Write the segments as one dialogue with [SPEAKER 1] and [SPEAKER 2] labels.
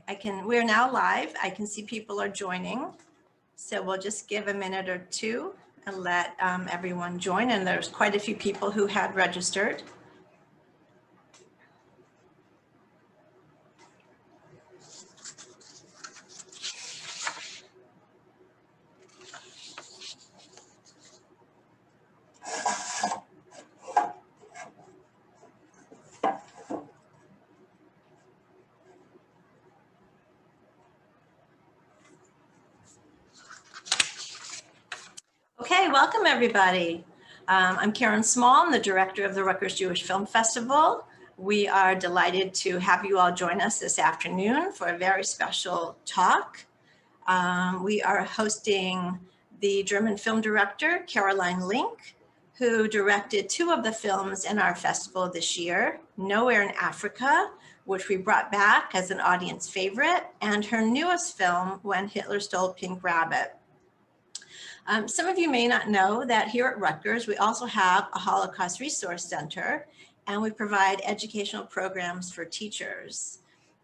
[SPEAKER 1] We're now live. I can see people are joining. So we'll just give a minute or two and let everyone join. And there's quite a few people who had registered. Okay, welcome everybody. I'm Karen Small, I'm the director of the Rutgers Jewish Film Festival. We are delighted to have you all join us this afternoon for a very special talk. We are hosting the German film director, Caroline Link, who directed two of the films in our festival this year, Nowhere in Africa, which we brought back as an audience favorite, and her newest film, When Hitler Stole Pink Rabbit. Some of you may not know that here at Rutgers, we also have a Holocaust Resource Center, and we provide educational programs for teachers.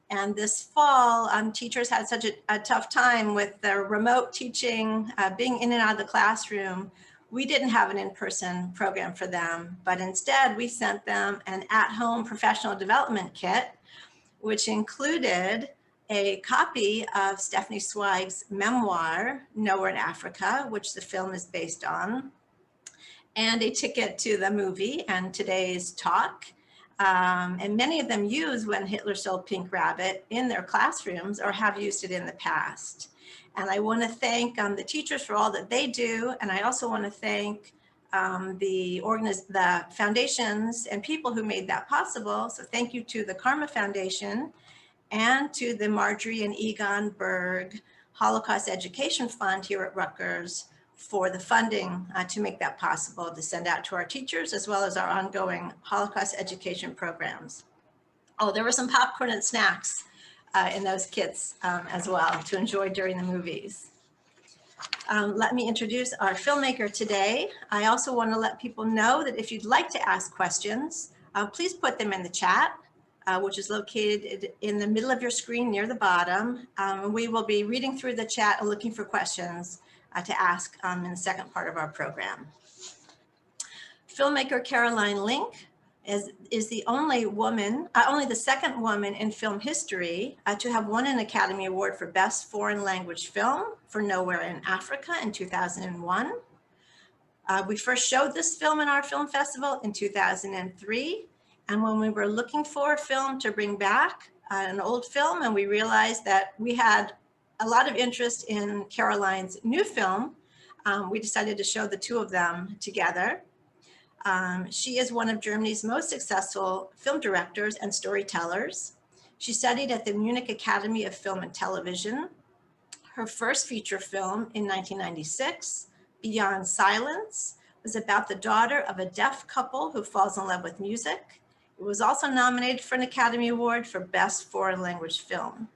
[SPEAKER 1] And this fall, teachers had such a tough time with the remote teaching, being in and out of the classroom. We didn't have an in-person program for them, but instead we sent them an at-home professional development kit, which included a copy of Stephanie Zweig's memoir, Nowhere in Africa, which the film is based on, and a ticket to the movie and today's talk. And many of them use When Hitler Stole Pink Rabbit in their classrooms or have used it in the past. And I want to thank the teachers for all that they do. And I also want to thank the foundations and people who made that possible. So thank you to the Karma Foundation and to the Marjorie and Egon Berg Holocaust Education Fund here at Rutgers for the funding to make that possible to send out to our teachers, as well as our ongoing Holocaust education programs. Oh, there were some popcorn and snacks in those kits as well to enjoy during the movies. Let me introduce our filmmaker today. I also want to let people know that if you'd like to ask questions, please put them in the chat, which is located in the middle of your screen near the bottom. We will be reading through the chat and looking for questions to ask in the second part of our program. Filmmaker Caroline Link is the only the second woman in film history to have won an Academy Award for Best Foreign Language Film for Nowhere in Africa in 2001. We first showed this film in our film festival in 2003. And when we were looking for a film to bring back, an old film, and we realized that we had a lot of interest in Caroline's new film, we decided to show the two of them together. She is one of Germany's most successful film directors and storytellers. She studied at the Munich Academy of Film and Television. Her first feature film in 1996, Beyond Silence, was about the daughter of a deaf couple who falls in love with music. It was also nominated for an Academy Award for Best Foreign Language Film.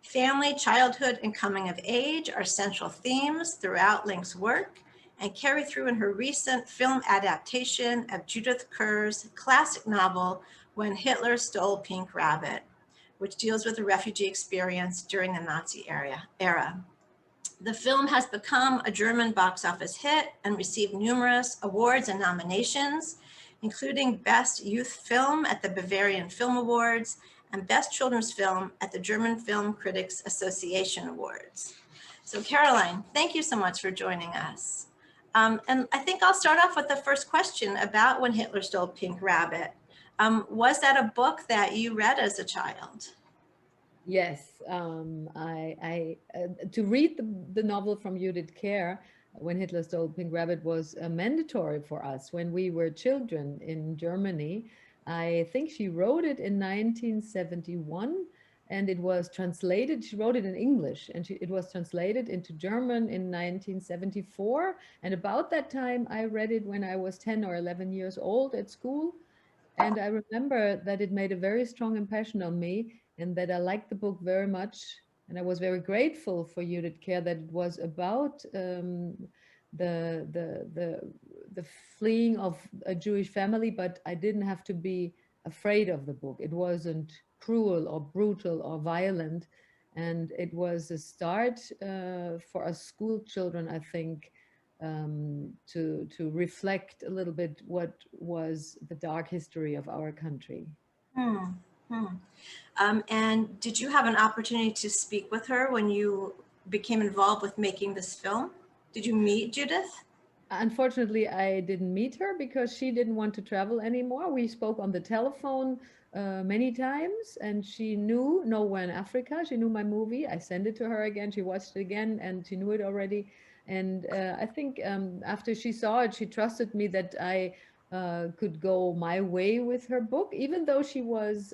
[SPEAKER 1] Family, childhood, and coming of age are central themes throughout Link's work and carry through in her recent film adaptation of Judith Kerr's classic novel, When Hitler Stole Pink Rabbit, which deals with the refugee experience during the Nazi era. The film has become a German box office hit and received numerous awards and nominations, including Best Youth Film at the Bavarian Film Awards and Best Children's Film at the German Film Critics Association Awards. So Caroline, thank you so much for joining us. And I think I'll start off with the first question about When Hitler Stole Pink Rabbit. Was that a book that you read as a child?
[SPEAKER 2] Yes, to read the novel from Judith Kerr, When Hitler Stole Pink Rabbit, was mandatory for us when we were children in Germany. I think she wrote it in 1971 and it was translated. She wrote it in English and it was translated into German in 1974. And about that time, I read it when I was 10 or 11 years old at school. And I remember that it made a very strong impression on me and that I liked the book very much. And I was very grateful for Judith Kerr that it was about the fleeing of a Jewish family, but I didn't have to be afraid of the book. It wasn't cruel or brutal or violent. And it was a start for us school children, I think, to reflect a little bit what was the dark history of our country.
[SPEAKER 1] Hmm. Hmm. And did you have an opportunity to speak with her when you became involved with making this film? Did you meet Judith?
[SPEAKER 2] Unfortunately, I didn't meet her because she didn't want to travel anymore. We spoke on the telephone many times, and she knew Nowhere in Africa. She knew my movie. I sent it to her again. She watched it again, and she knew it already. And I think after she saw it, she trusted me that I could go my way with her book, even though she was.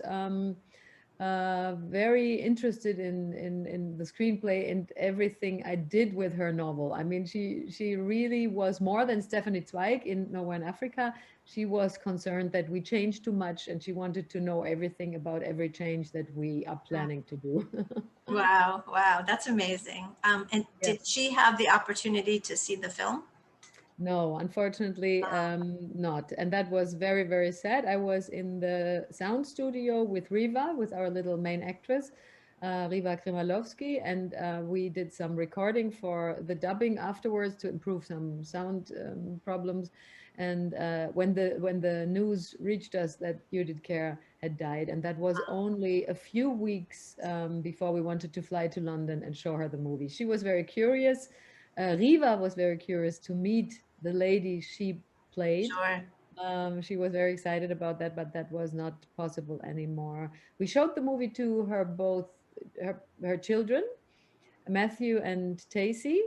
[SPEAKER 2] Very interested in the screenplay and everything I did with her novel. I mean, she really was more than Stephanie Zweig in Nowhere in Africa. She was concerned that we changed too much, and she wanted to know everything about every change that we are planning to do.
[SPEAKER 1] Wow, wow, that's amazing. And
[SPEAKER 2] Yes.
[SPEAKER 1] did she have the opportunity to see the film?
[SPEAKER 2] No, unfortunately, not. And that was very, very sad. I was in the sound studio with Riva, with our little main actress, Riva Krimalovsky, and we did some recording for the dubbing afterwards to improve some sound problems. And when the news reached us that Judith Kerr had died, and that was only a few weeks before we wanted to fly to London and show her the movie. She was very curious. Riva was very curious to meet the lady she played.
[SPEAKER 1] Sure.
[SPEAKER 2] She was very excited about that, but that was not possible anymore. We showed the movie to her both her children, Matthew and Tacy.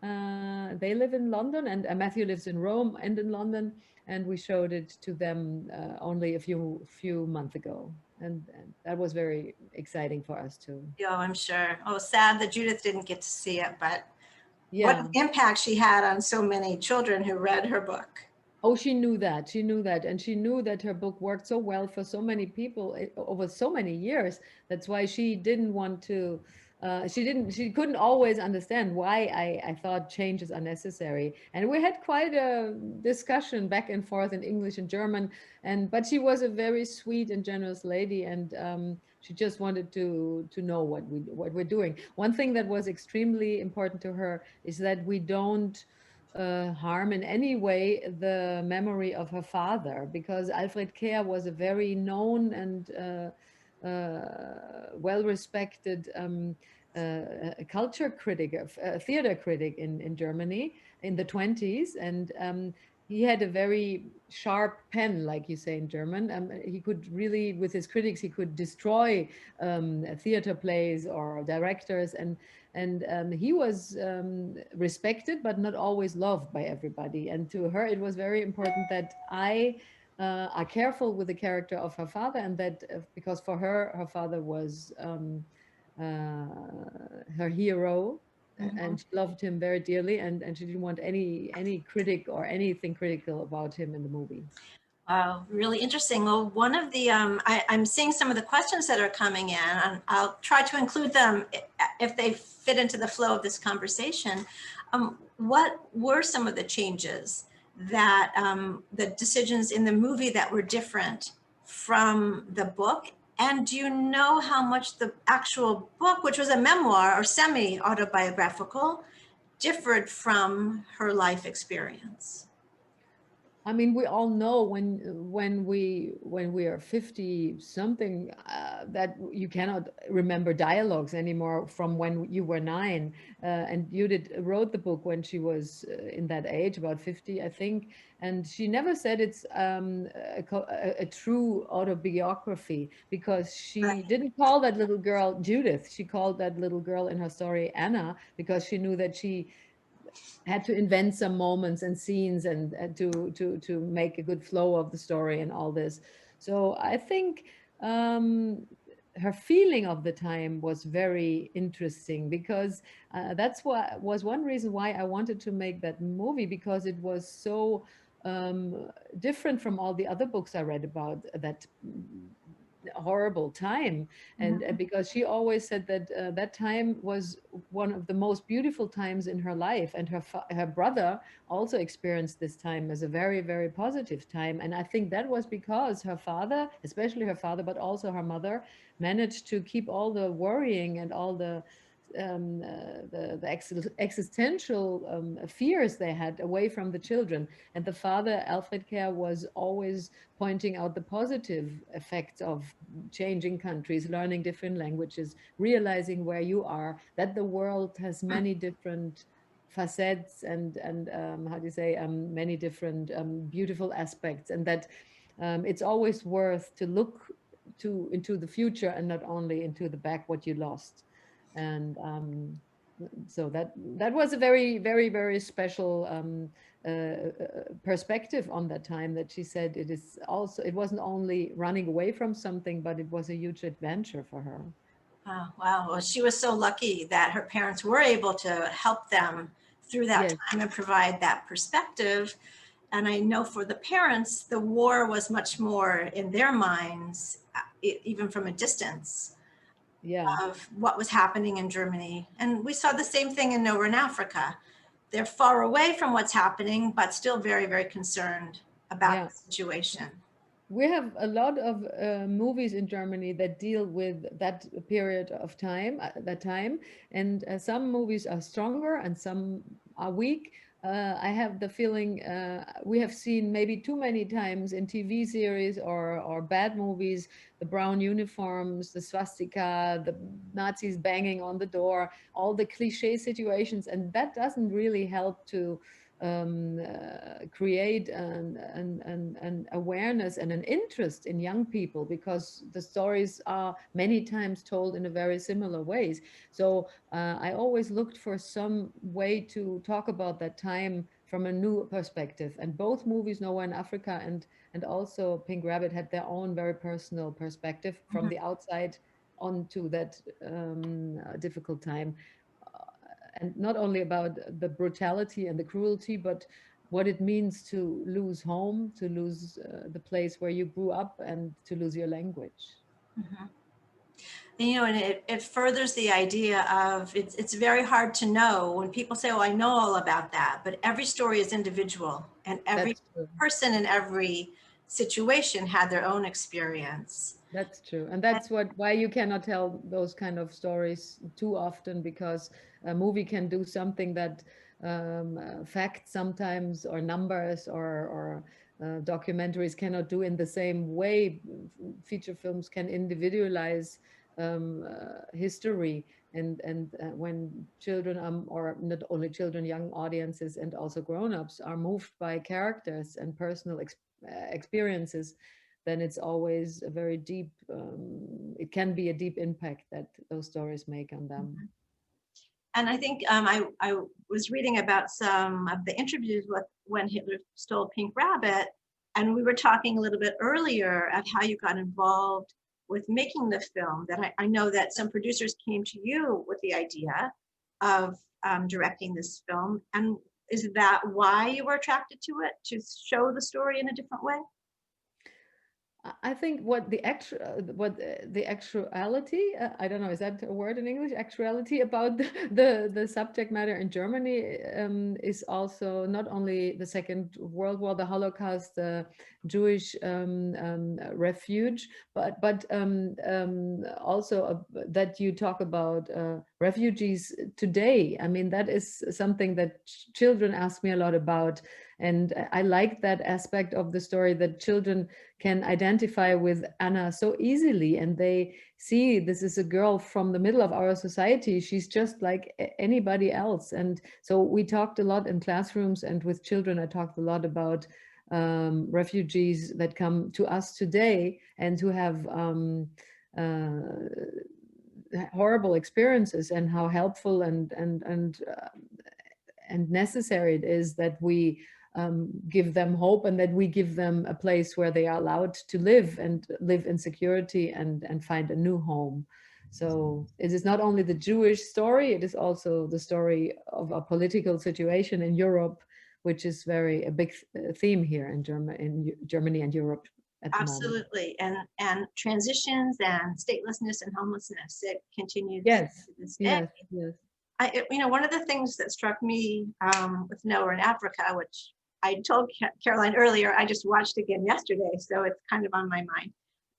[SPEAKER 2] They live in London, and Matthew lives in Rome and in London. And we showed it to them only a few months ago, and that was very exciting for us too.
[SPEAKER 1] Yeah, I'm sure. Oh, sad that Judith didn't get to see it, but what an
[SPEAKER 2] Yeah.
[SPEAKER 1] impact she had on so many children who read her book.
[SPEAKER 2] Oh, she knew that. She knew that. And she knew that her book worked so well for so many people over so many years. That's why she didn't want to, she couldn't always understand why I thought changes are necessary. And we had quite a discussion back and forth in English and German. But she was a very sweet and generous lady. And she just wanted to know what we're doing. One thing that was extremely important to her is that we don't harm in any way the memory of her father, because Alfred Kehr was a very known and well respected culture critic, theater critic in Germany in the 20s. And he had a very sharp pen, like you say in German. He could really, with his critics, he could destroy theater plays or directors. And he was respected but not always loved by everybody, and to her it was very important that I are careful with the character of her father, and that because for her father was her hero,
[SPEAKER 1] Mhm.
[SPEAKER 2] and she loved him very dearly, and she didn't want any critic or anything critical about him in the movie.
[SPEAKER 1] Wow, really interesting. Well, one of the, I'm seeing some of the questions that are coming in, and I'll try to include them if they fit into the flow of this conversation. What were some of the changes that, the decisions in the movie that were different from the book? And do you know how much the actual book, which was a memoir or semi-autobiographical, differed from her life experience?
[SPEAKER 2] I mean, we all know when we are 50 something that you cannot remember dialogues anymore from when you were 9. And Judith wrote the book when she was in that age, about 50, I think. And she never said it's a true autobiography, because she didn't call that little girl Judith. She called that little girl in her story Anna, because she knew that she had to invent some moments and scenes, and to make a good flow of the story and all this. So I think um, her feeling of the time was very interesting, because that's what was one reason why I wanted to make that movie, because it was so different from all the other books I read about that horrible time. And
[SPEAKER 1] Mhm.
[SPEAKER 2] because she always said that that time was one of the most beautiful times in her life, and her brother also experienced this time as a very, very positive time. And I think that was because her father, especially her father, but also her mother, managed to keep all the worrying and all the existential fears they had away from the children. And the father, Alfred Kerr, was always pointing out the positive effects of changing countries, learning different languages, realizing where you are, that the world has many different facets and how do you say, many different beautiful aspects, and that it's always worth to look to into the future and not only into the back what you lost. And so that was a very, very, very special perspective on that time, that she said it is also, it wasn't only running away from something, but it was a huge adventure for her.
[SPEAKER 1] Oh, wow. Well, she was so lucky that her parents were able to help them through that
[SPEAKER 2] Yes.
[SPEAKER 1] time and provide that perspective. And I know for the parents, the war was much more in their minds, even from a distance,
[SPEAKER 2] Yeah.
[SPEAKER 1] of what was happening in Germany. And we saw the same thing in Nowhere in Africa. They're far away from what's happening, but still very, very concerned about
[SPEAKER 2] Yeah.
[SPEAKER 1] the situation.
[SPEAKER 2] We have a lot of movies in Germany that deal with that period of time, that time, and some movies are stronger and some are weak. I have the feeling we have seen maybe too many times in TV series or bad movies, the brown uniforms, the swastika, the Nazis banging on the door, all the cliche situations, and that doesn't really help to create an awareness and an interest in young people, because the stories are many times told in a very similar ways. So I always looked for some way to talk about that time from a new perspective. And both movies, Nowhere in Africa and also Pink Rabbit, had their own very personal perspective from
[SPEAKER 1] Mhm,
[SPEAKER 2] the outside onto that difficult time, and not only about the brutality and the cruelty, but what it means to lose home, to lose the place where you grew up, and to lose your language.
[SPEAKER 1] mhm. And, and it furthers the idea of it's very hard to know when people say, oh, I know all about that, but every story is individual and every
[SPEAKER 2] That's true.
[SPEAKER 1] person in every situation had their own experience.
[SPEAKER 2] That's true. And that's why you cannot tell those kind of stories too often, because a movie can do something that facts sometimes, or numbers, or documentaries cannot do in the same way. Feature films can individualize history, and when children, or not only children, young audiences and also grown-ups are moved by characters and personal experiences, then it's always a very deep, it can be a deep impact that those stories make on them.
[SPEAKER 1] And I think I was reading about some of the interviews with when Hitler stole Pink Rabbit, and we were talking a little bit earlier of how you got involved with making the film. That I know that some producers came to you with the idea of directing this film, and is that why you were attracted to it, to show the story in a different way?
[SPEAKER 2] I think what the actuality, I don't know, is that a word in English? Actuality about the subject matter in Germany is also not only the Second World War, the Holocaust, the Jewish refuge, but also that you talk about refugees today. I mean, that is something that children ask me a lot about, and I like that aspect of the story, that children can identify with Anna so easily, and they see this is a girl from the middle of our society. She's just like anybody else. And so we talked a lot in classrooms, and with children I talked a lot about refugees that come to us today and who have horrible experiences, and how helpful and necessary it is that we give them hope, and that we give them a place where they are allowed to live, and live in security, and find a new home. So it is not only the Jewish story, it is also the story of a political situation in Europe, which is very a big theme here in Germany and Europe. at the moment.
[SPEAKER 1] Absolutely. And transitions and statelessness and homelessness, it continues
[SPEAKER 2] Yes,
[SPEAKER 1] to this day.
[SPEAKER 2] yes, yes.
[SPEAKER 1] One of the things that struck me with Nowhere in Africa, which I told Caroline earlier, I just watched again yesterday, so it's kind of on my mind,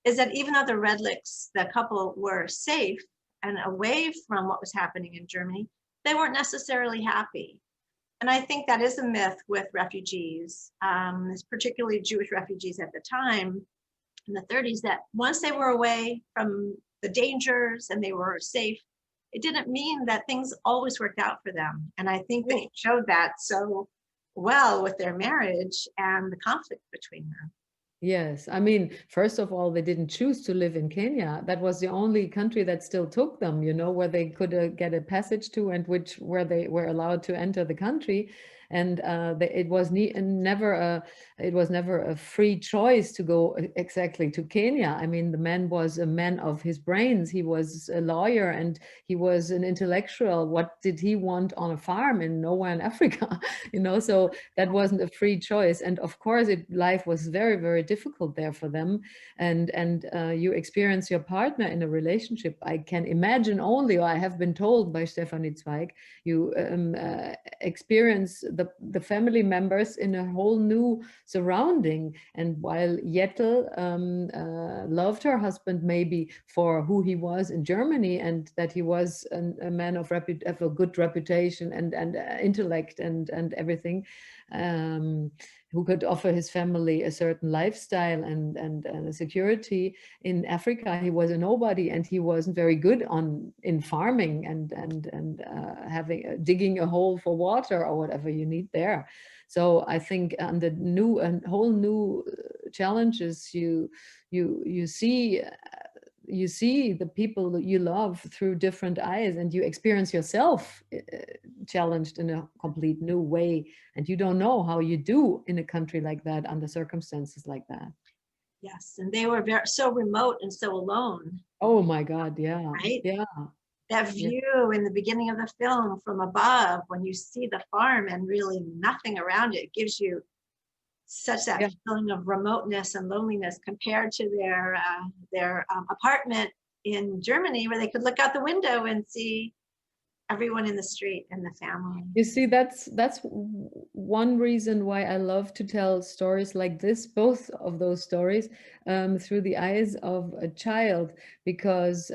[SPEAKER 1] is that even though the Redlicks, the couple, were safe and away from what was happening in Germany, they weren't necessarily happy. And I think that is a myth with refugees, particularly Jewish refugees at the time in the 30s, that once they were away from the dangers and they were safe, it didn't mean that things always worked out for them. And I think they showed that so well with their marriage and the conflict between them.
[SPEAKER 2] Yes, I mean, first of all, they didn't choose to live in Kenya. That was the only country that still took them, where they could get a passage to, and where they were allowed to enter the country. And it was never a free choice to go exactly to Kenya. I mean, the man was a man of his brains. He was a lawyer and he was an intellectual. What did he want on a farm in nowhere in Africa? So that wasn't a free choice. And of course, life was very, very difficult there for them. And you experience your partner in a relationship. I can imagine only, or I have been told by Stefanie Zweig, you experience the family members in a whole new surrounding. And while Jettel loved her husband maybe for who he was in Germany, and that he was a man of a good reputation and intellect and everything, who could offer his family a certain lifestyle and security. In Africa, he was a nobody, and he wasn't very good in farming and having digging a hole for water or whatever you need there. So I think under new and whole new challenges, you see the people that you love through different eyes, and you experience yourself challenged in a complete new way, and you don't know how you do in a country like that under circumstances like that.
[SPEAKER 1] Yes, and they were so remote and so alone.
[SPEAKER 2] Oh my God, yeah,
[SPEAKER 1] right?
[SPEAKER 2] yeah.
[SPEAKER 1] That view in the beginning of the film from above, when you see the farm and really nothing around it, gives you such that feeling of remoteness and loneliness compared to their apartment in Germany, where they could look out the window and see everyone in the street and the family.
[SPEAKER 2] You see, that's one reason why I love to tell stories like this, both of those stories, through the eyes of a child, because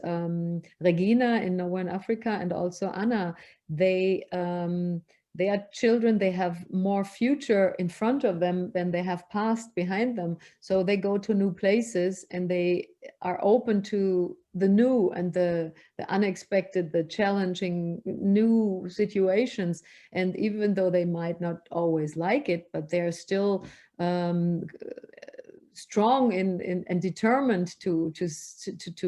[SPEAKER 2] Regina in Nowhere in Africa and also Anna, they are children. They have more future in front of them than they have past behind them. So they go to new places and they are open to the new and the unexpected, the challenging new situations. And even though they might not always like it, but they're still strong and determined to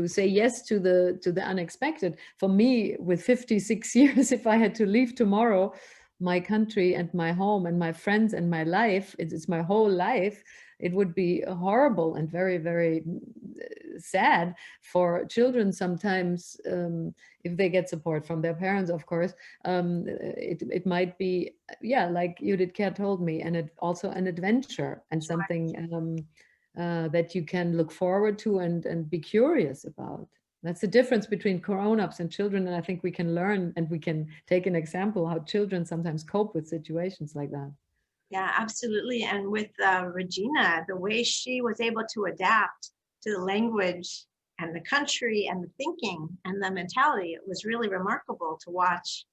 [SPEAKER 2] say yes to the unexpected. For me, with 56 years, if I had to leave tomorrow, my country and my home and my friends and my life, it's my whole life, it would be horrible and very, very sad for children sometimes, if they get support from their parents, of course. It might be, yeah, like Judith Kerr told me, and also an adventure and something that you can look forward to and be curious about. That's the difference between grown-ups and children, and I think we can learn and we can take an example how children sometimes cope with situations like that.
[SPEAKER 1] Yeah, absolutely. And with Regina, the way she was able to adapt to the language and the country and the thinking and the mentality, it was really remarkable to watch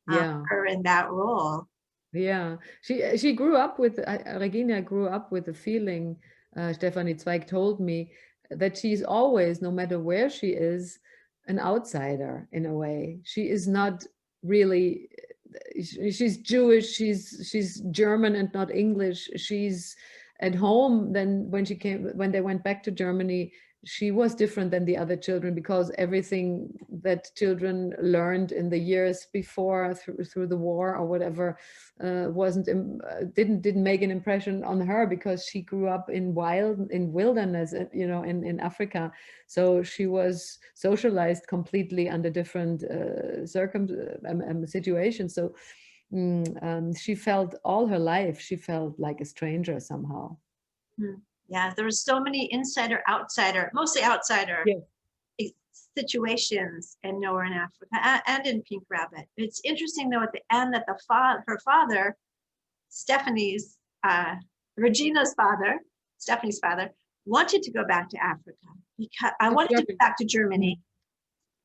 [SPEAKER 1] her in that role.
[SPEAKER 2] Yeah, she grew up with, Regina grew up with the feeling, Stefanie Zweig told me, that she's always, no matter where she is, an outsider in a way. She is not really, she's Jewish, she's German and not English. She's at home. Then when they went back to Germany, she was different than the other children, because everything that children learned in the years before through the war or whatever didn't make an impression on her, because she grew up in wilderness, in Africa. So she was socialized completely under different situations. So she felt all her life, she felt like a stranger somehow.
[SPEAKER 1] Yeah, there were so many insider, outsider, mostly outsider
[SPEAKER 2] Yes.
[SPEAKER 1] situations in Nowhere in Africa and in Pink Rabbit. It's interesting though at the end that her father, Stephanie's, Regina's father, Stephanie's father, wanted to go back to Africa because I wanted to go back to Germany,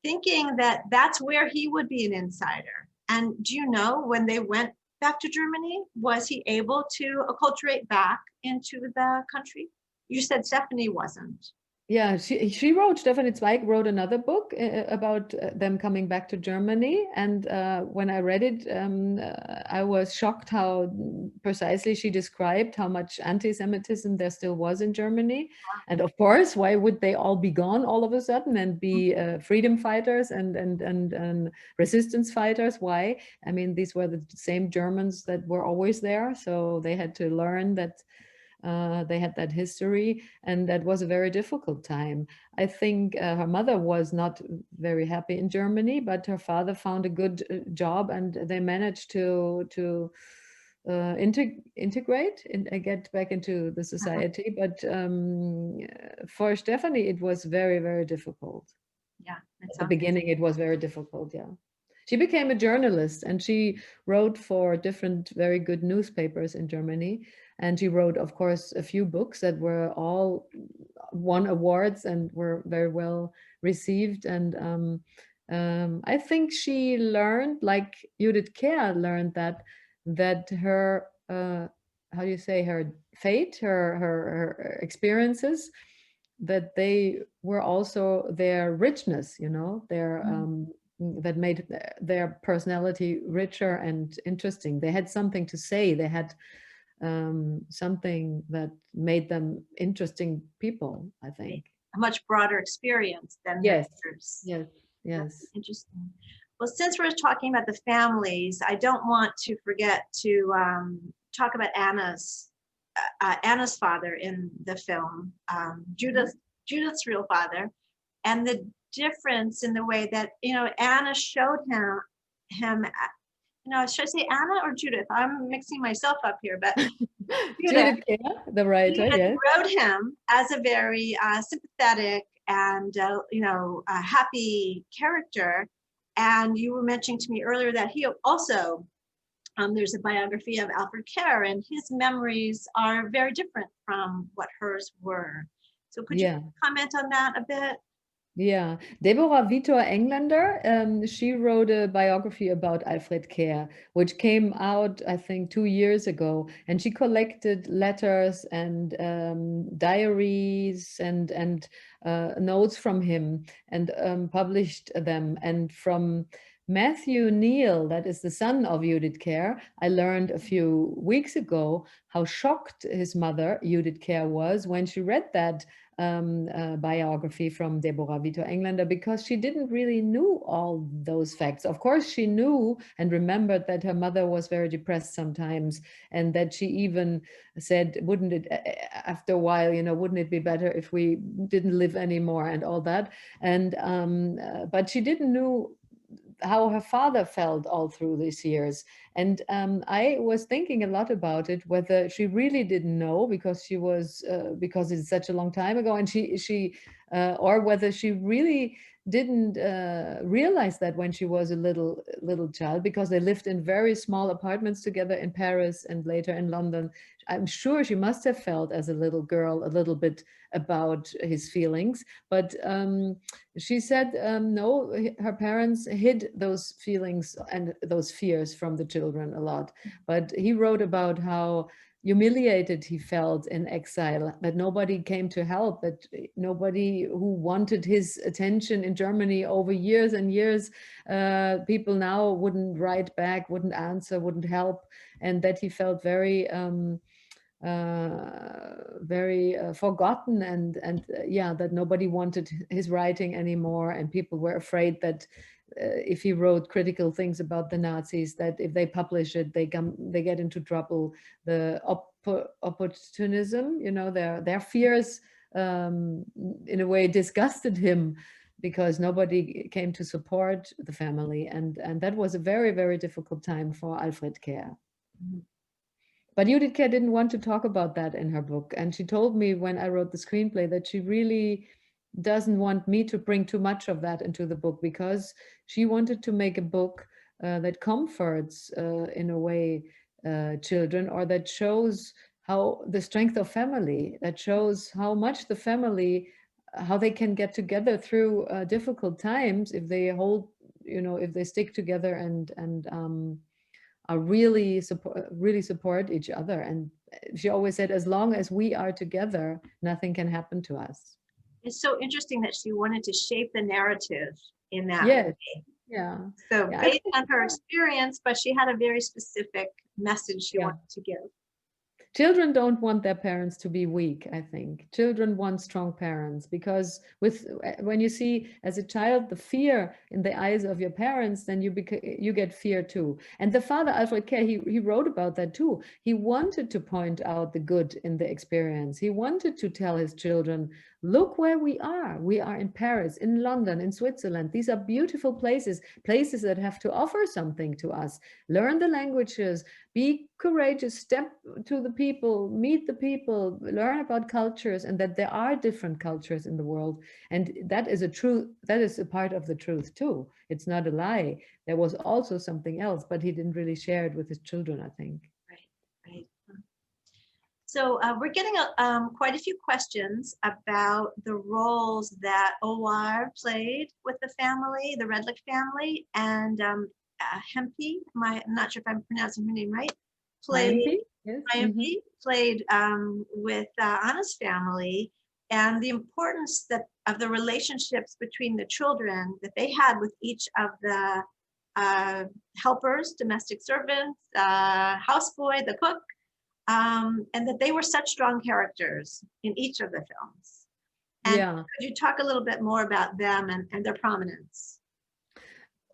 [SPEAKER 1] thinking that that's where he would be an insider. And do you know when they went back to Germany, was he able to acculturate back into the country? You said Stephanie wasn't.
[SPEAKER 2] Yeah, she wrote, Stephanie Zweig wrote another book about them coming back to Germany. And when I read it, I was shocked how precisely she described how much anti-Semitism there still was in Germany. And of course, why would they all be gone all of a sudden and be freedom fighters and resistance fighters? Why? I mean, these were the same Germans that were always there. So they had to learn that they had that history, and that was a very difficult time. I think her mother was not very happy in Germany, but her father found a good job, and they managed to integrate and get back into the society. But for Stephanie, it was very, very difficult.
[SPEAKER 1] Yeah,
[SPEAKER 2] At the beginning, it was very difficult. Yeah. She became a journalist and she wrote for different very good newspapers in Germany. And she wrote, of course, a few books that were all won awards and were very well received. And I think she learned, like Judith Kerr learned, that her how do you say, her fate, her experiences, that they were also their richness, you know, their that made their personality richer and interesting. They had something to say. They had something that made them interesting people, I think.
[SPEAKER 1] A much broader experience than
[SPEAKER 2] Yes,
[SPEAKER 1] theirs.
[SPEAKER 2] yes,
[SPEAKER 1] That's
[SPEAKER 2] yes.
[SPEAKER 1] interesting. Well, since we're talking about the families, I don't want to forget to talk about Anna's father in the film, Judith's real father, and the difference in the way that Anna showed him. Should I say Anna or Judith? I'm mixing myself up here, but Judith,
[SPEAKER 2] Judith Kerr, the writer, yes.
[SPEAKER 1] wrote him as a very sympathetic and happy character. And you were mentioning to me earlier that he also there's a biography of Alfred Kerr, and his memories are very different from what hers were. So could you comment on that a bit?
[SPEAKER 2] Yeah, Deborah Vitor Englander, she wrote a biography about Alfred Kerr, which came out, I think, 2 years ago. And she collected letters and diaries and notes from him and published them. And from Matthew Neal, that is the son of Judith Kerr, I learned a few weeks ago how shocked his mother, Judith Kerr, was when she read that biography from Deborah Vitor Englander, because she didn't really knew all those facts. Of course, she knew and remembered that her mother was very depressed sometimes, and that she even said, wouldn't it, after a while, wouldn't it be better if we didn't live anymore and all that. And but she didn't know how her father felt all through these years. And I was thinking a lot about it, whether she really didn't know because she was, because it's such a long time ago, and or whether she really didn't realize that when she was a little child, because they lived in very small apartments together in Paris and later in London. I'm sure she must have felt as a little girl a little bit about his feelings, but she said no, her parents hid those feelings and those fears from the children a lot. But he wrote about how humiliated he felt in exile, that nobody came to help, that nobody who wanted his attention in Germany over years and years, people now wouldn't write back, wouldn't answer, wouldn't help, and that he felt very very forgotten, and yeah, that nobody wanted his writing anymore, and people were afraid that if he wrote critical things about the Nazis, that if they publish it, they get into trouble. The opportunism, their fears in a way disgusted him, because nobody came to support the family, and that was a very, very difficult time for Alfred Kerr. But Judith Kerr didn't want to talk about that in her book. And she told me when I wrote the screenplay that she really doesn't want me to bring too much of that into the book, because she wanted to make a book that comforts, in a way, children, or that shows how the strength of family, that shows how much the family, how they can get together through difficult times if they hold, if they stick together and are really support each other. And she always said, as long as we are together, nothing can happen to us.
[SPEAKER 1] It's so interesting that she wanted to shape the narrative in that
[SPEAKER 2] Yes.
[SPEAKER 1] way.
[SPEAKER 2] Yeah.
[SPEAKER 1] So
[SPEAKER 2] Yeah.
[SPEAKER 1] based on her experience, but she had a very specific message she
[SPEAKER 2] Yeah.
[SPEAKER 1] wanted to give.
[SPEAKER 2] Children don't want their parents to be weak, I think. Children want strong parents, because when you see as a child the fear in the eyes of your parents, then you get fear too. And the father, Alfred Kerr, he wrote about that too. He wanted to point out the good in the experience. He wanted to tell his children, look where we are. We are in Paris, in London, in Switzerland. These are beautiful places, places that have to offer something to us. Learn the languages, be courageous, step to the people, meet the people, learn about cultures, and that there are different cultures in the world. And that is a part of the truth too. It's not a lie. There was also something else, but he didn't really share it with his children, I think.
[SPEAKER 1] Right, right. So we're getting quite a few questions about the roles that Owar played with the family, the Redlich family, and Hempe, I'm not sure if I'm pronouncing her name right, played,
[SPEAKER 2] Yes.
[SPEAKER 1] played with Anna's family, and the importance of the relationships between the children that they had with each of the helpers, domestic servants, houseboy, the cook, and that they were such strong characters in each of the films. And
[SPEAKER 2] Yeah.
[SPEAKER 1] could you talk a little bit more about them and their prominence?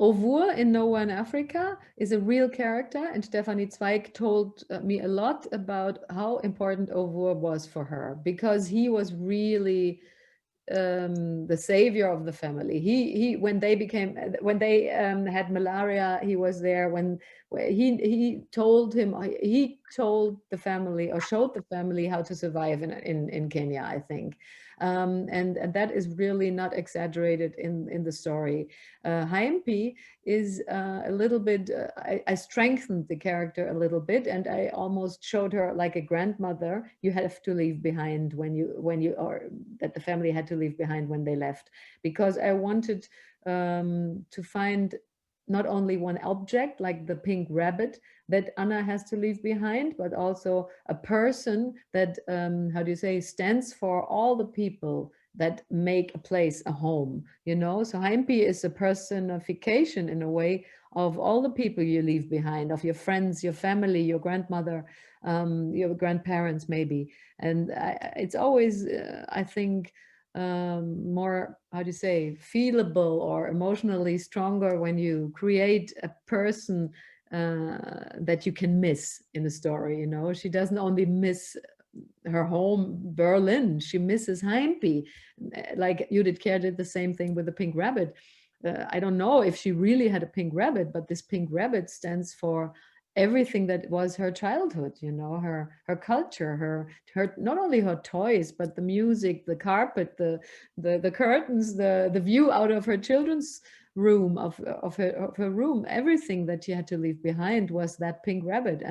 [SPEAKER 2] Ovur in Nowhere in Africa is a real character, and Stephanie Zweig told me a lot about how important Ovur was for her, because he was really the savior of the family. He when they had malaria, he was there. When he told the family, or showed the family, how to survive in Kenya, I think. And that is really not exaggerated in the story. Haimpi is a little bit, I strengthened the character a little bit, and I almost showed her like a grandmother you have to leave behind or that the family had to leave behind when they left, because I wanted to find not only one object like the pink rabbit that Anna has to leave behind, but also a person that, how do you say, stands for all the people that make a place a home, So Heimpi is a personification in a way of all the people you leave behind, of your friends, your family, your grandmother, your grandparents maybe. And it's always, I think, more, how do you say, feelable or emotionally stronger when you create a person that you can miss in the story. She doesn't only miss her home Berlin, she misses Heimpi. Like Judith Kerr did the same thing with the pink rabbit. I don't know if she really had a pink rabbit, but this pink rabbit stands for everything that was her childhood, her culture, her not only her toys, but the music, the carpet, the curtains, the view out of her children's room, of her room. Everything that she had to leave behind was that pink rabbit.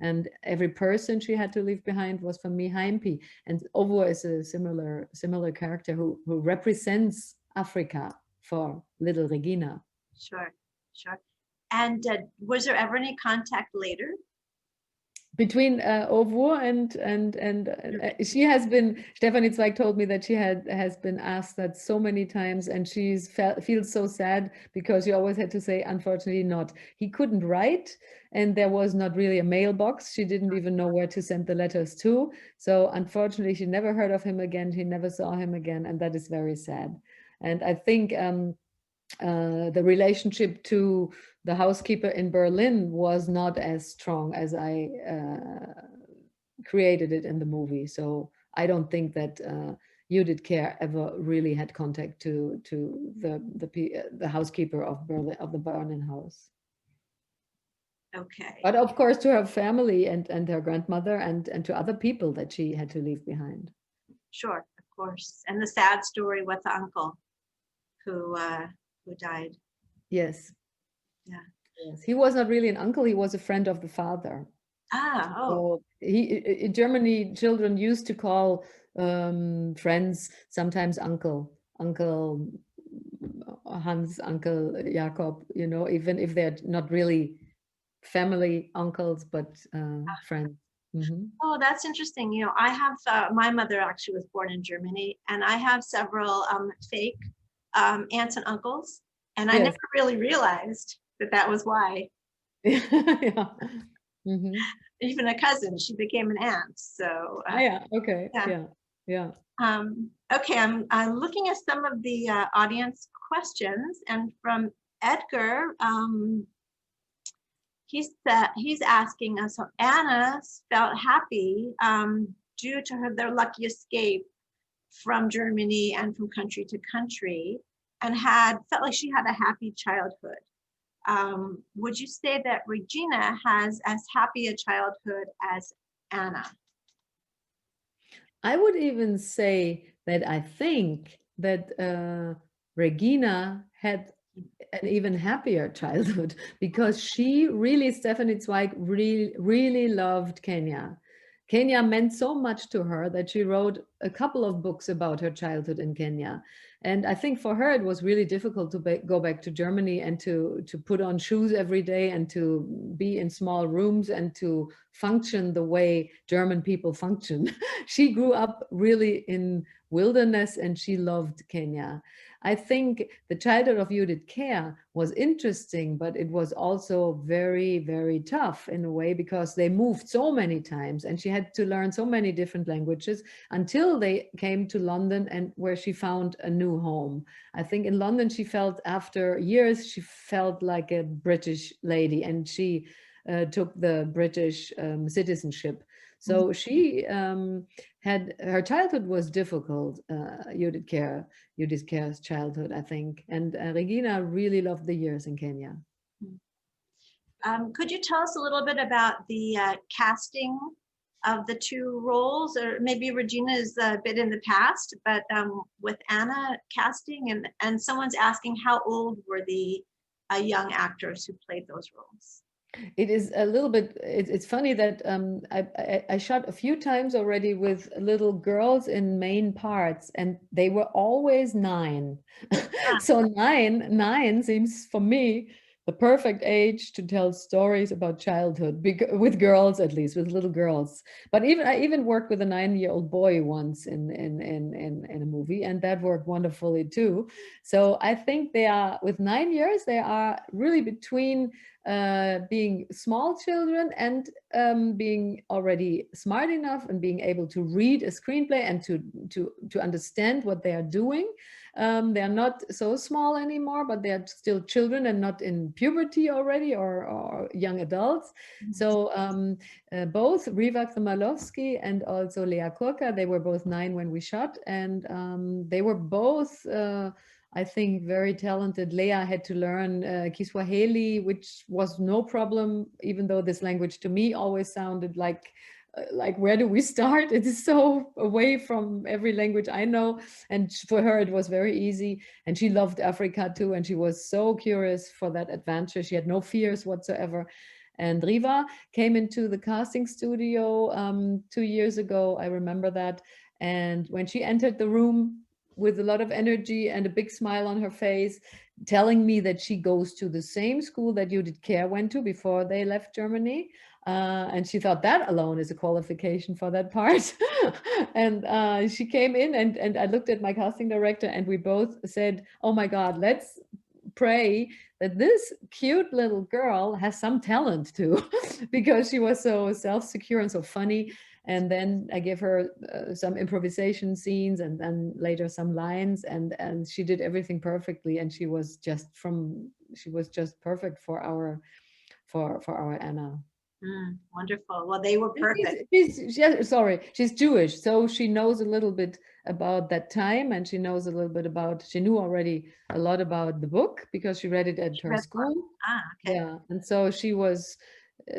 [SPEAKER 2] And every person she had to leave behind was for me Heimpi. And Ovo is a similar character who represents Africa for little Regina.
[SPEAKER 1] Sure, sure. And was there ever any contact later?
[SPEAKER 2] Between Ovo and she has been, Stephanie Zweig told me that she has been asked that so many times, and feels so sad, because she always had to say, unfortunately not. He couldn't write, and there was not really a mailbox. She didn't even know where to send the letters to. So unfortunately, she never heard of him again. She never saw him again, and that is very sad. And I think the relationship to the housekeeper in Berlin was not as strong as I created it in the movie. So I don't think that Judith Kerr ever really had contact to the housekeeper of Berlin, of the Berlin house.
[SPEAKER 1] Okay.
[SPEAKER 2] But of course, to her family and her grandmother and to other people that she had to leave behind.
[SPEAKER 1] Sure, of course. And the sad story with the uncle who died.
[SPEAKER 2] Yes.
[SPEAKER 1] Yeah.
[SPEAKER 2] Yes. He was not really an uncle, he was a friend of the father.
[SPEAKER 1] Ah, oh,
[SPEAKER 2] So in Germany, children used to call friends sometimes Uncle Hans, Uncle Jakob, even if they're not really family uncles, but friends. Mhm.
[SPEAKER 1] oh, that's interesting. I have my mother actually was born in Germany, and I have several fake aunts and uncles, and I never
[SPEAKER 2] Yes.
[SPEAKER 1] really realized that that was why.
[SPEAKER 2] Yeah. Mhm.
[SPEAKER 1] Even a cousin, she became an aunt. So
[SPEAKER 2] Ah, yeah. Okay.
[SPEAKER 1] yeah.
[SPEAKER 2] Yeah. Yeah.
[SPEAKER 1] Okay, I'm looking at some of the audience questions, and from Edgar, he's asking us. So Anna felt happy due to their lucky escape from Germany and from country to country, and had felt like she had a happy childhood. Would you say that Regina has as happy a childhood as Anna?
[SPEAKER 2] I would even say that I think that Regina had an even happier childhood because she really, Stephanie Zweig, really, really loved Kenya. Kenya meant so much to her that she wrote a couple of books about her childhood in Kenya. And I think for her, it was really difficult to go back to Germany and to put on shoes every day and to be in small rooms and to function the way German people function. She grew up really in wilderness and she loved Kenya. I think the childhood of Judith Kerr was interesting, but it was also very, very tough in a way because they moved so many times and she had to learn so many different languages until they came to London and where she found a new home. I think in London, she felt after years, she felt like a British lady and she took the British citizenship. So she had her childhood was difficult. Judith Kerr's childhood, I think, and Regina really loved the years in Kenya.
[SPEAKER 1] Could you tell us a little bit about the casting of the two roles, or maybe Regina is a bit in the past, but with Anna casting, and someone's asking how old were the young actors who played those roles?
[SPEAKER 2] It is a little bit, it's funny that I shot a few times already with little girls in main parts and they were always 9.
[SPEAKER 1] Ah,
[SPEAKER 2] So nine seems for me the perfect age to tell stories about childhood with girls, at least with little girls. But I even worked with a 9-year-old boy once in a movie and that worked wonderfully too. So I think they are with 9 years, they are really between being small children and being already smart enough and being able to read a screenplay and to understand what they are doing. They are not so small anymore, but they are still children and not in puberty already or young adults. So both Riva Krmalowski and also Lea Kurka, they were both 9 when we shot, and they were both I think very talented. Leah had to learn Kiswahili, which was no problem, even though this language to me always sounded like where do we start? It is so away from every language I know. And for her, it was very easy. And she loved Africa too. And she was so curious for that adventure. She had no fears whatsoever. And Riva came into the casting studio 2 years ago. I remember that. And when she entered the room, with a lot of energy and a big smile on her face, telling me that she goes to the same school that Judith Kerr went to before they left Germany. And she thought that alone is a qualification for that part. And she came in and I looked at my casting director and we both said, oh my God, let's pray that this cute little girl has some talent too, because she was so self-secure and so funny. And then I gave her some improvisation scenes and then later some lines, and she did everything perfectly. And she was just perfect for our Anna.
[SPEAKER 1] wonderful. Well, they were perfect.
[SPEAKER 2] She's Jewish, so she knows a little bit about that time, and she knows a little bit she knew already a lot about the book because she read it at her
[SPEAKER 1] Red one.
[SPEAKER 2] school.
[SPEAKER 1] Ah, okay.
[SPEAKER 2] Yeah, and so she was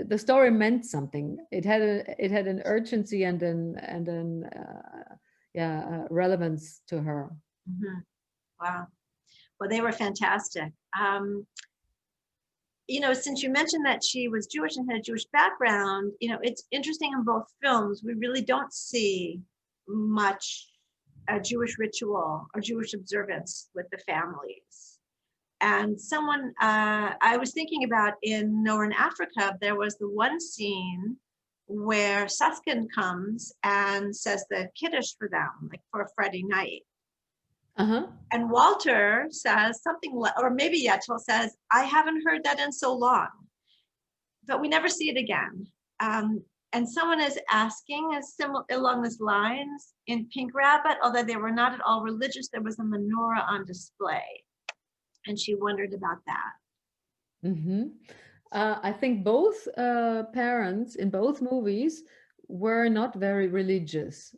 [SPEAKER 2] the story meant something. It had an urgency and an relevance to her.
[SPEAKER 1] Mhm. Wow. Well, they were fantastic. You know, since you mentioned that she was Jewish and had a Jewish background, you know, it's interesting in both films, we really don't see much Jewish ritual or Jewish observance with the families. And someone I was thinking about in Nowhere in Africa, there was the one scene where Susskind comes and says the Kiddush for them, like for a Friday night.
[SPEAKER 2] Uh-huh.
[SPEAKER 1] And Walter says something, or maybe Yetel says, I haven't heard that in so long, but we never see it again. And someone is asking along these lines in Pink Rabbit, although they were not at all religious, there was a menorah on display. And she wondered about that.
[SPEAKER 2] Mm-hmm. I think both parents in both movies were not very religious.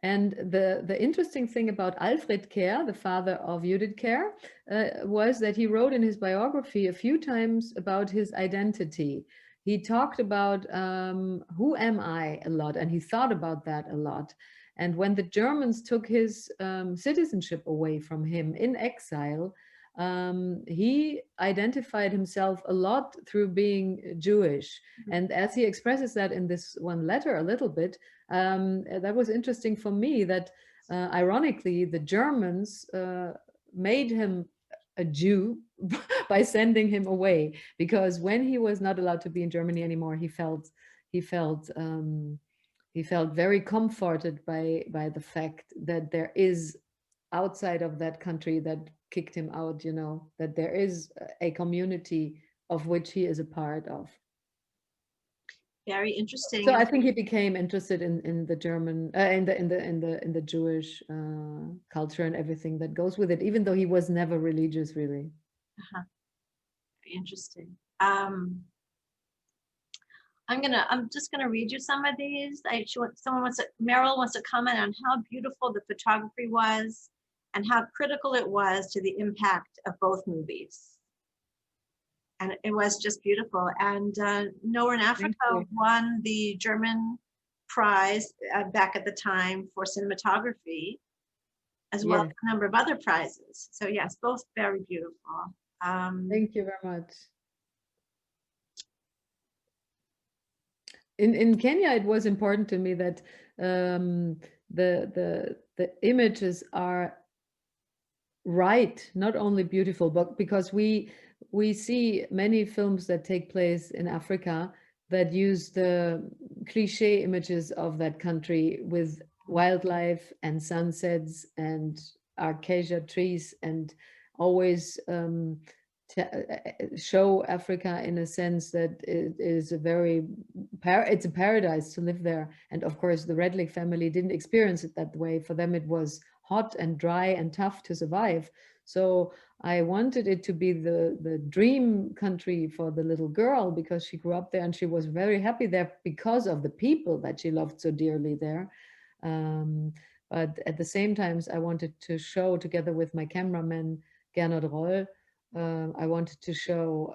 [SPEAKER 2] And the interesting thing about Alfred Kerr, the father of Judith Kerr, was that he wrote in his biography a few times about his identity. He talked about who am I a lot, and he thought about that a lot. And when the Germans took his citizenship away from him in exile, he identified himself a lot through being Jewish. And as he expresses that in this one letter a little bit, that was interesting for me that ironically, the Germans made him a Jew by sending him away, because when he was not allowed to be in Germany anymore, he felt he felt very comforted by the fact that there is outside of that country that kicked him out, you know, that there is a community of which he is a part of.
[SPEAKER 1] Very interesting.
[SPEAKER 2] So I think he became interested in the German, in the Jewish culture and everything that goes with it, even though he was never religious, really.
[SPEAKER 1] Uh-huh. Very interesting. I'm just gonna read you some of these. Meryl wants to comment on how beautiful the photography was and how critical it was to the impact of both movies. And it was just beautiful. And Nowhere in Africa won the German prize back at the time for cinematography, as well as a number of other prizes. So yes, both very beautiful.
[SPEAKER 2] Thank you very much. In Kenya, it was important to me that the images are right, not only beautiful, but because we see many films that take place in Africa that use the cliche images of that country with wildlife and sunsets and acacia trees, and always show Africa in a sense that it is a very it's a paradise to live there. And of course, the Redlich family didn't experience it that way. For them, it was hot and dry and tough to survive. So I wanted it to be the dream country for the little girl, because she grew up there and she was very happy there because of the people that she loved so dearly there. But at the same time, I wanted to show, together with my cameraman Gernot Roll, I wanted to show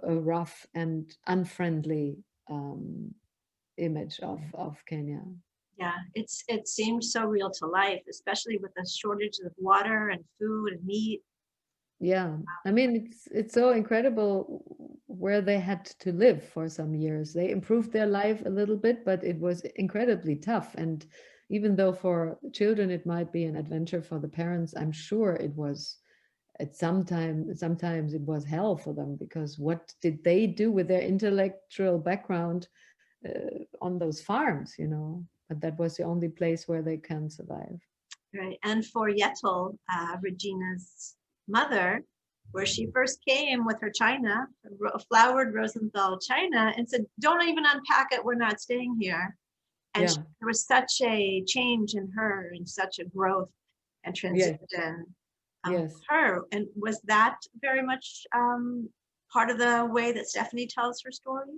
[SPEAKER 2] a rough and unfriendly image of Kenya.
[SPEAKER 1] Yeah, it seemed so real to life, especially with the shortage of water and food and meat.
[SPEAKER 2] Yeah, I mean, it's so incredible where they had to live for some years. They improved their life a little bit, but it was incredibly tough. And even though for children it might be an adventure, for the parents, I'm sure it was sometimes it was hell for them, because what did they do with their intellectual background on those farms, you know? But that was the only place where they can survive.
[SPEAKER 1] Right. And for Yetel, Regina's mother, where she first came with her china, flowered Rosenthal china, and said, don't even unpack it, we're not staying here. And there was such a change in her and such a growth and transition with her. And was that very much part of the way that Stephanie tells her story?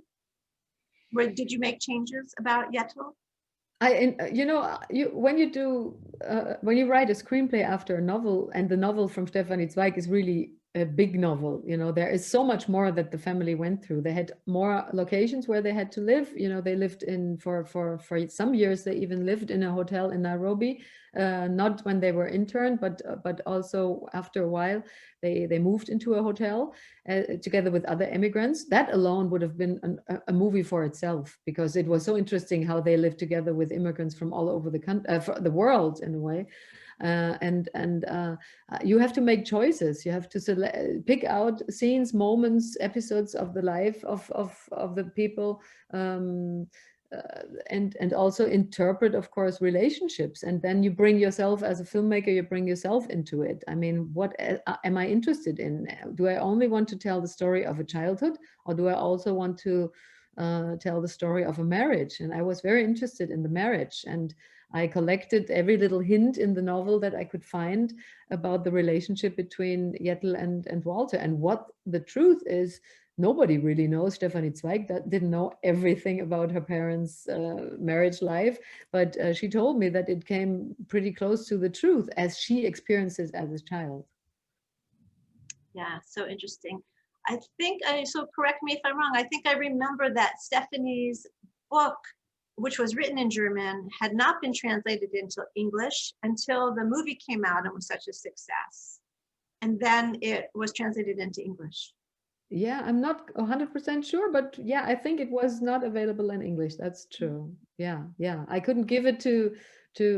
[SPEAKER 1] Did you make changes about Yetel?
[SPEAKER 2] You know, when you write a screenplay after a novel, and the novel from Stefanie Zweig is really a big novel. You know, there is so much more that the family went through. They had more locations where they had to live. You know, they lived in for some years. They even lived in a hotel in Nairobi, not when they were interned, but also after a while, they moved into a hotel together with other immigrants. That alone would have been a movie for itself, because it was so interesting how they lived together with immigrants from all over the country, the world in a way. And you have to make choices. You have to pick out scenes, moments, episodes of the life of the people, um, and also interpret, of course, relationships. And then you bring yourself, as a filmmaker, you bring yourself into it. I mean, what am I interested in? Do I only want to tell the story of a childhood, or do I also want to tell the story of a marriage? And I was very interested in the marriage, and I collected every little hint in the novel that I could find about the relationship between Jettel and Walter. And what the truth is, nobody really knows. Stefanie Zweig didn't know everything about her parents' marriage life, but she told me that it came pretty close to the truth as she experiences as a child.
[SPEAKER 1] Yeah, so interesting. I think, so correct me if I'm wrong, I think I remember that Stephanie's book, which was written in German, had not been translated into English until the movie came out and was such a success. And then it was translated into English.
[SPEAKER 2] Yeah, I'm not 100% sure, but yeah, I think it was not available in English. That's true. Yeah, yeah. I couldn't give it to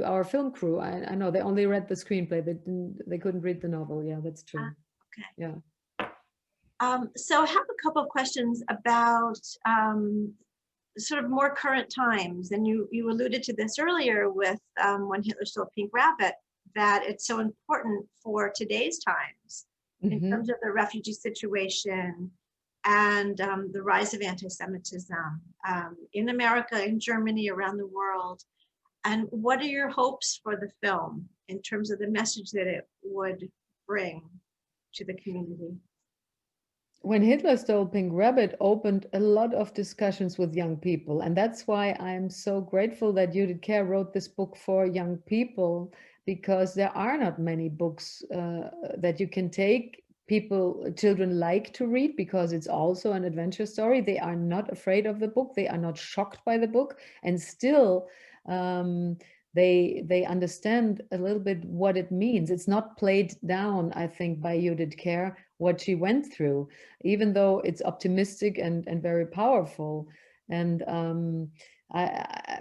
[SPEAKER 2] our film crew. I know they only read the screenplay. They couldn't read the novel. Yeah, that's true.
[SPEAKER 1] Okay.
[SPEAKER 2] Yeah.
[SPEAKER 1] So I have a couple of questions about sort of more current times. And you alluded to this earlier with When Hitler Stole Pink Rabbit, that it's so important for today's times in terms of the refugee situation and the rise of anti-Semitism in America, in Germany, around the world. And what are your hopes for the film in terms of the message that it would bring to the community?
[SPEAKER 2] When Hitler Stole Pink Rabbit opened a lot of discussions with young people. And that's why I'm so grateful that Judith Kerr wrote this book for young people, because there are not many books that you can take. Children like to read because it's also an adventure story. They are not afraid of the book. They are not shocked by the book. And still, they understand a little bit what it means. It's not played down, I think, by Judith Kerr, what she went through, even though it's optimistic and very powerful. And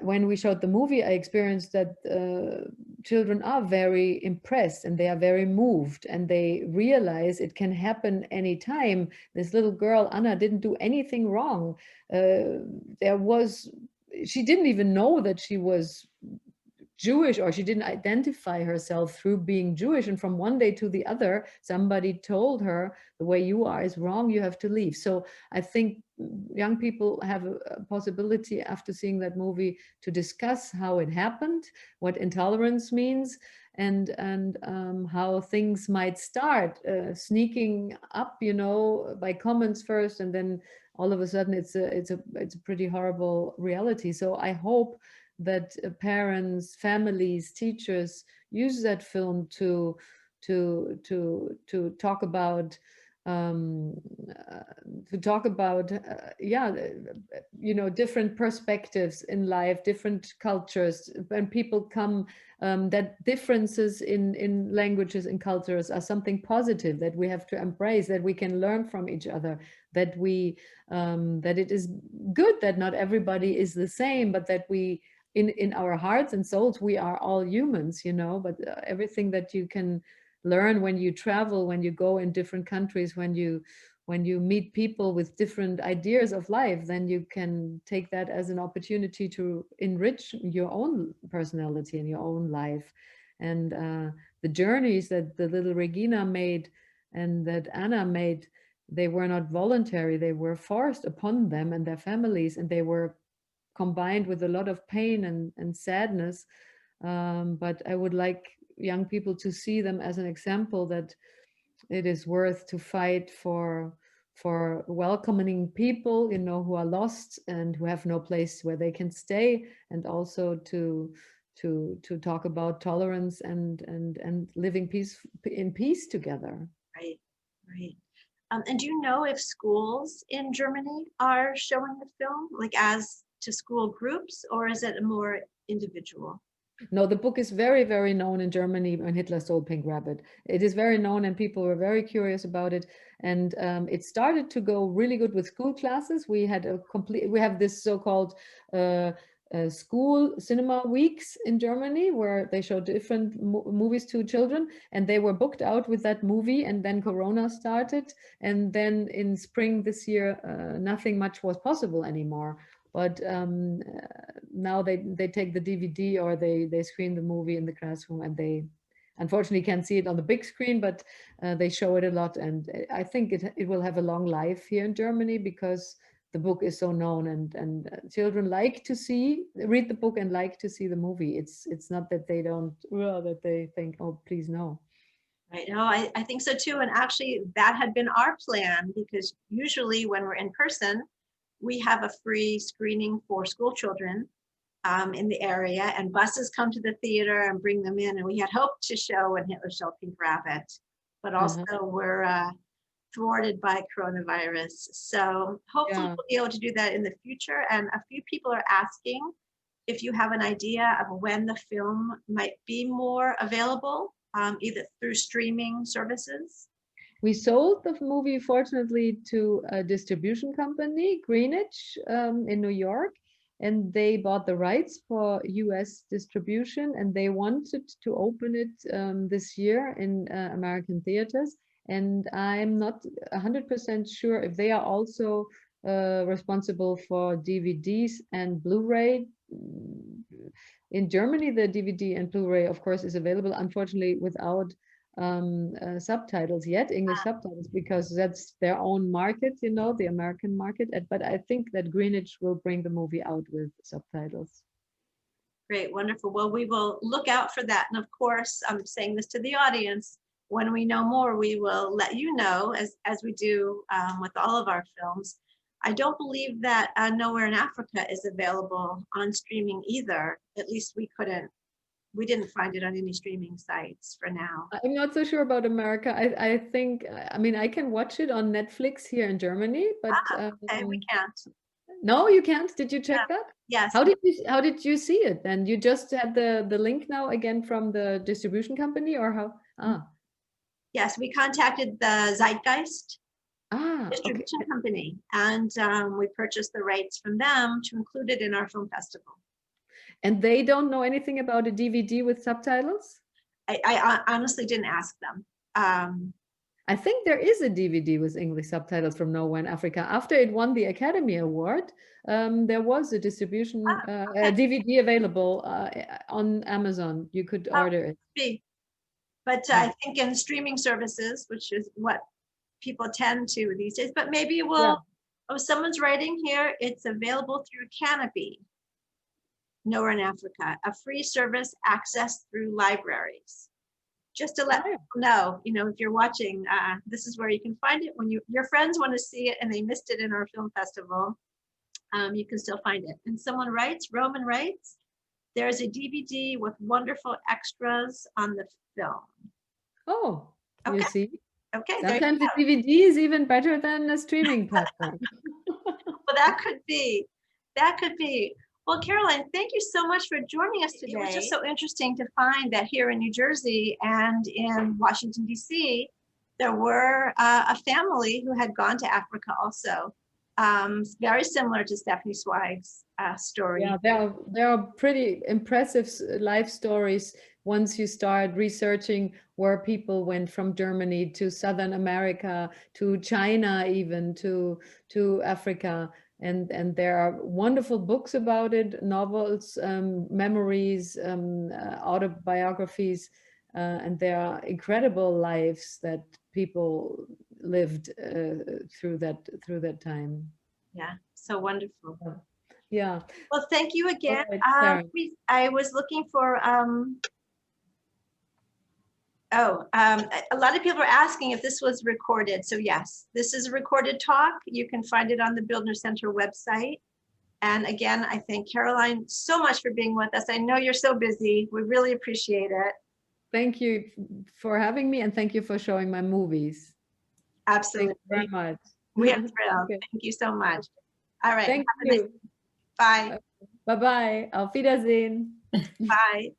[SPEAKER 2] when we showed the movie, I experienced that children are very impressed and they are very moved, and they realize it can happen anytime. This little girl, Anna, didn't do anything wrong. She didn't even know that she was Jewish, or she didn't identify herself through being Jewish. And from one day to the other, somebody told her, the way you are is wrong, you have to leave. So I think young people have a possibility after seeing that movie to discuss how it happened, what intolerance means, and how things might start sneaking up, by comments first, and then all of a sudden it's a pretty horrible reality. So I hope that parents, families, teachers use that film to talk about um, different perspectives in life, different cultures. When people come, that differences in languages and cultures are something positive that we have to embrace, that we can learn from each other, that that it is good that not everybody is the same, but that we in our hearts and souls, we are all humans, but everything that you can learn when you travel, when you go in different countries, when you meet people with different ideas of life, then you can take that as an opportunity to enrich your own personality and your own life. And the journeys that the little Regina made and that Anna made, they were not voluntary, they were forced upon them and their families, and they were combined with a lot of pain and sadness. But I would like young people to see them as an example that it is worth to fight for welcoming people, who are lost and who have no place where they can stay, and also to talk about tolerance and living in peace together.
[SPEAKER 1] Right, Right. And do you know if schools in Germany are showing the film, like as to school groups, or is it more individual?
[SPEAKER 2] No, the book is very, very known in Germany when Hitler stole Pink Rabbit. It is very known and people were very curious about it. And it started to go really good with school classes. We have this so-called uh, school cinema weeks in Germany where they show different movies to children, and they were booked out with that movie. And then Corona started. And then in spring this year, nothing much was possible anymore. But now they take the DVD or they screen the movie in the classroom, and they unfortunately can't see it on the big screen, but they show it a lot. And I think it will have a long life here in Germany because the book is so known, and children like to read the book and like to see the movie. It's not that they don't, well, that they think, oh, please no.
[SPEAKER 1] Right. No, I think so too. And actually, that had been our plan because usually when we're in person, we have a free screening for school children in the area, and buses come to the theater and bring them in. And we had hoped to show When Hitler Stole Pink Rabbit, but also we're thwarted by coronavirus. So hopefully
[SPEAKER 2] Yeah.
[SPEAKER 1] we'll be able to do that in the future. And a few people are asking if you have an idea of when the film might be more available, either through streaming services.
[SPEAKER 2] We sold the movie, fortunately, to a distribution company, Greenwich, in New York, and they bought the rights for US distribution, and they wanted to open it this year in American theaters. And I'm not 100% sure if they are also responsible for DVDs and Blu-ray. In Germany, the DVD and Blu-ray, of course, is available, unfortunately, without subtitles yet, English subtitles, because that's their own market, the American market. But I think that Greenwich will bring the movie out with subtitles.
[SPEAKER 1] Great, wonderful. Well, we will look out for that. And of course, I'm saying this to the audience, when we know more, we will let you know, as we do with all of our films. I don't believe that Nowhere in Africa is available on streaming either. At least we didn't find it on any streaming sites for now.
[SPEAKER 2] I'm not so sure about America. I think, I mean, I can watch it on Netflix here in Germany, but
[SPEAKER 1] Okay, we can't.
[SPEAKER 2] no, you can't. Did you check that?
[SPEAKER 1] Yes.
[SPEAKER 2] How did you see it then? You just had the link now again from the distribution company, or how?
[SPEAKER 1] Yes, we contacted the Zeitgeist
[SPEAKER 2] Okay.
[SPEAKER 1] distribution company, and we purchased the rights from them to include it in our film festival.
[SPEAKER 2] And they don't know anything about a DVD with subtitles?
[SPEAKER 1] I honestly didn't ask them.
[SPEAKER 2] I think there is a DVD with English subtitles from Nowhere in Africa. After it won the Academy Award, there was a distribution a DVD available on Amazon. You could order it.
[SPEAKER 1] But I think in streaming services, which is what people tend to these days, but maybe it will. Oh, someone's writing here. It's available through Canopy. Nowhere in Africa, a free service accessed through libraries. Just to let people know, if you're watching, this is where you can find it. When your friends want to see it and they missed it in our film festival, you can still find it. And someone writes, Roman writes, there's a DVD with wonderful extras on the film.
[SPEAKER 2] Oh, okay. You see?
[SPEAKER 1] Okay.
[SPEAKER 2] Sometimes the DVD is even better than a streaming platform.
[SPEAKER 1] Well, that could be. Well, Caroline, thank you so much for joining us today. It was just so interesting to find that here in New Jersey and in Washington, D.C., there were a family who had gone to Africa also. Very similar to Stephanie Zweig's story.
[SPEAKER 2] Yeah, there are pretty impressive life stories once you start researching where people went from Germany to Southern America, to China, even to Africa. And there are wonderful books about it, novels, memories, autobiographies, and there are incredible lives that people lived through that time.
[SPEAKER 1] Yeah, so wonderful.
[SPEAKER 2] Yeah.
[SPEAKER 1] Well, thank you again. Right, I was looking for a lot of people are asking if this was recorded. So yes, this is a recorded talk. You can find it on the Bildner Center website. And again, I thank Caroline so much for being with us. I know you're so busy. We really appreciate it.
[SPEAKER 2] Thank you for having me, and thank you for showing my movies.
[SPEAKER 1] Absolutely.
[SPEAKER 2] very much.
[SPEAKER 1] We are thrilled.
[SPEAKER 2] Okay.
[SPEAKER 1] Thank you so much. All right.
[SPEAKER 2] Thank
[SPEAKER 1] Have a nice,
[SPEAKER 2] you.
[SPEAKER 1] bye.
[SPEAKER 2] Bye-bye. Auf Wiedersehen.
[SPEAKER 1] Bye.